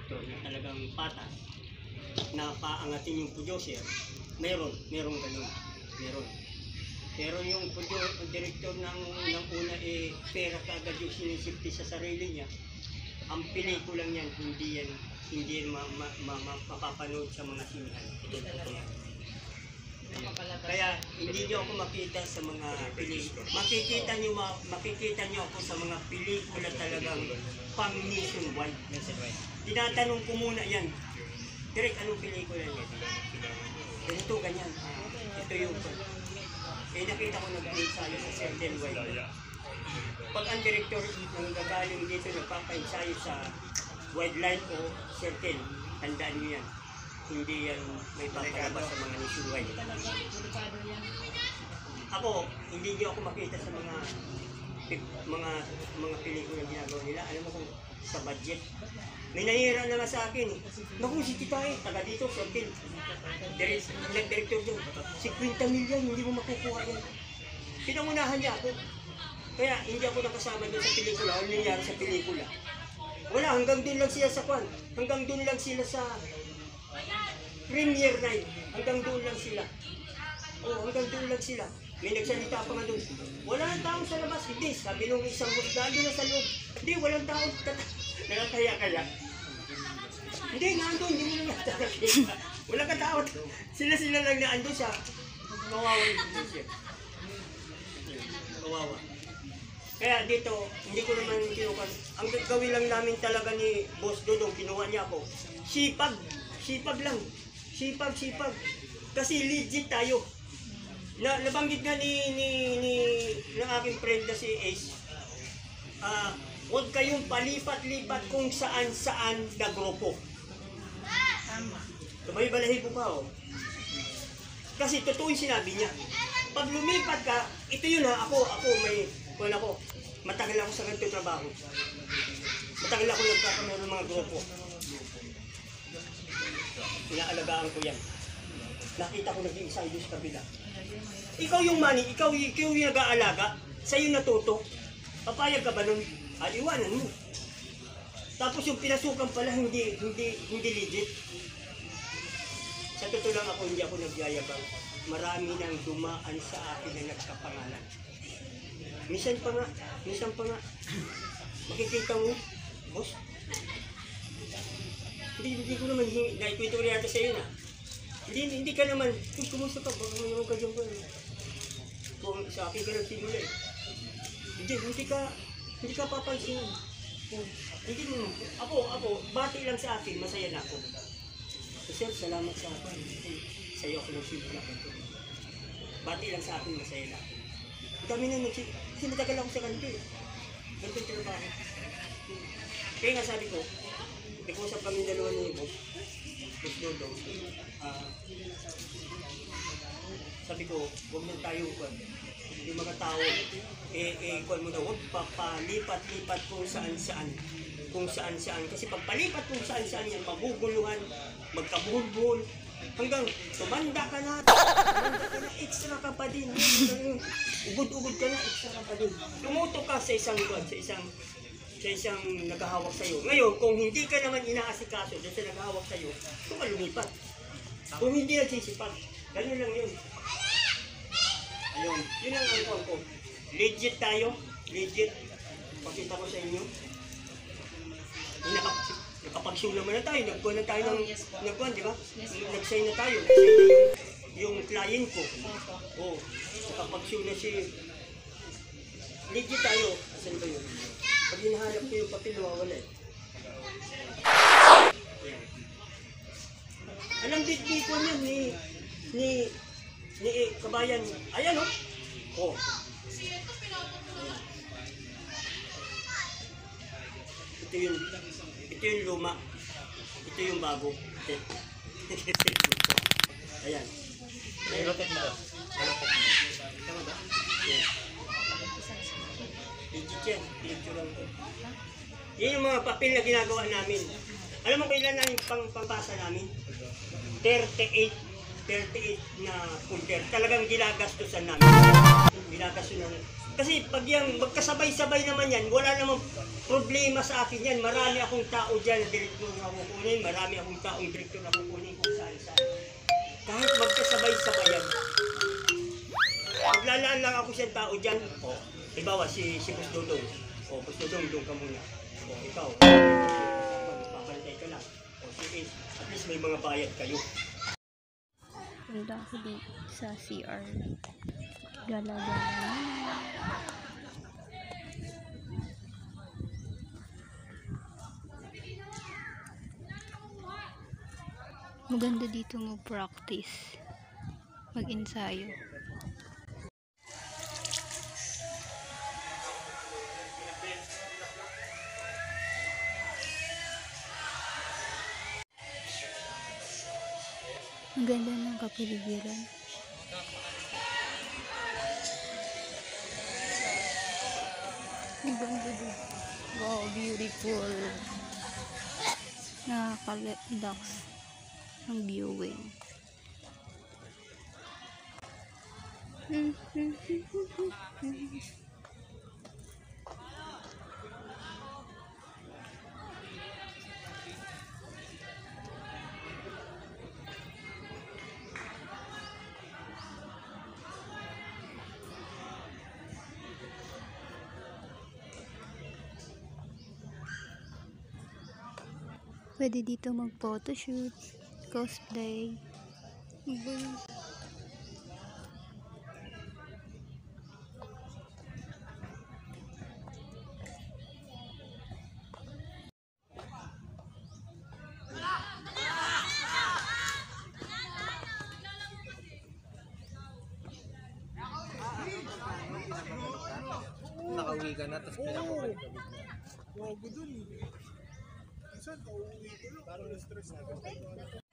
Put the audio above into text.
director na talagang patas na paangatin yung producer, meron ganun. Pero yung director ng una pera kaagad yung sinisipti sa sarili niya. Ang pelikulang yan, hindi yan mapapanood sa mga sinihan. Kaya hindi niyo ako makita sa mga pelikula. Makikita niyo ako sa mga pelikula talagang pang nationwide. Tinatanong ko muna yan. Direk, anong pelikula yan? Ganito, ganyan. Ito yung nakita ko nag-ensayo sa certain wide. Pag ang director ang gagaling dito nagpapa-ensayo sa wildline o certain, tandaan niyo yan. Hindi yan may papalabas sa mga nationwide. Ako, hindi niyo ako makita sa mga pelikula ginagawa nila. Alam mo kung sa budget. May nahihira na nga sa akin. Naku, si Titae, taga dito, certain. Nag-director doon. 50 million, hindi mo makukuha yan. Pinangunahan niya ako. Kaya hindi ako nakasama doon sa pelikula. Ano nangyari sa pelikula? Wala, hanggang doon lang sila sa kwan. Hanggang doon lang sila sa premiere night. Hanggang doon lang sila. Oo, hanggang doon lang sila. May nagsalita pa nga doon. Wala nang tao sa labas. Hindi, sabi nung isang boss, lalo na sa loob. Hindi, walang tao. Nakakaya kaya. Hindi, nandun, hindi mo lang nakakita. Walang katao. Sila lang na andun siya. Kawawa yung siya. Kawawa. Kaya dito, hindi ko naman kinukan. Ang gawin lang namin talaga ni Boss Dodong, kinuha niya ako. Sipag. Sipag lang. Sipag. Kasi legit tayo. Nabanggit nga ng aking friend na si Ace. Huwag kayong palipat-lipat kung saan-saan na grupo. May balahibo pa, oh. Kasi totoo yung sinabi niya. Pag lumipat ka, ito yun ha, ako matagal ako sa ganito trabaho. Matagal ako nagkakamero ng mga grupo. Inaalagaan ko yan. Nakita ko nag-iisa yung sa kabila. Ikaw yung money, ikaw yung nag-aalaga, sa'yo natuto. Papayag ka ba nun? Iwanan mo. Tapos yung pinasukan pala hindi legit. Sa totoo lang ako, hindi ako nagyayabang. Marami nang dumaan sa akin na nagkapangalan. Minsan pa nga. Makikita mo, boss. Hindi ko naman, naikwento ko rin yata sa iyo na. Hindi ka naman, kumusta ka? Baka may naman ka dyan ko. Kung sa akin ka nagsimula eh. Hindi ka papansin. Hindi mo. Ako, bati lang sa akin, masaya na ako. Sir, salamat sa akin. Sa'yo ako nagsimula. Bati lang sa akin, masaya na ako. Dami na kasi matagal ako sa kanto eh. Ganito yung trabaho. Kaya nga sabi ko, nag-usap kami dalawa ni Boss Dodong. Sabi ko, huwag na tayo yung mga tao, kuwan mo na, huwag papalipat-lipat kung saan-saan. Kasi pag palipat kung saan-saan yan, maguguluhan, magkabuhol-buhol, hanggang tumanda ka na, extra ka pa din. Ugod-ugod ka na, extra ka pa din. Tumuto ka sa isang naghahawak sa'yo. Ngayon, kung hindi ka naman inaasikaso dyan sa naghahawak sa'yo, kung lumipat. Kung hindi nagsisipag, ganun lang yun. Ayun, yun ang angkong ko. Legit tayo, legit. Pakita ko sa inyo. Nakapag-show naman na tayo, nagkuhan na tayo ng, di ba? Nag-sign na tayo. Yung client ko. Oo, nakapag-show na si... Legit tayo. Asan ba yun? Pag hinahanap ko yung papel, nawawala eh. Alam din ko yan ni kabayan. Ayan o. Oh. Ito yung luma. Ito yung bago. Ayan. Rotate mo. Tama ba? Legit yan. Picture lang ito. Yan yung mga papel na ginagawa namin. Alam mo kailan na yung pangpasa namin? 38 na folder. Talagang ginagastusan namin. Ginagastusan namin. Kasi pag yung magkasabay-sabay naman yan, wala namang problema sa akin yan. Marami akong tao dyan na direktor na kukunin, marami akong taong direktor na kukunin kung saan-saan. Kahit magkasabay-sabay yan. Maglalaan lang ako siyang tao dyan. O, ibawa si Boss Dodong. O, Boss Dodong, doon ka muna. O, ikaw, papantay ka lang. O, sige, at least may mga bayad kayo. Punta ako di sa CR. Gala-gala na. Maganda dito mag-practice. Mag-ensayo. Ang ganda ng kapaligiran. Ang ganda dito. Wow, beautiful. Nakaka-relax ang viewing. Pwede dito mag-photoshoot, cosplay. Nakauwi ka na, tapos pinakabalik ka. Huwag dun. Minsan, pauwi ko lang. Parang na-stress na.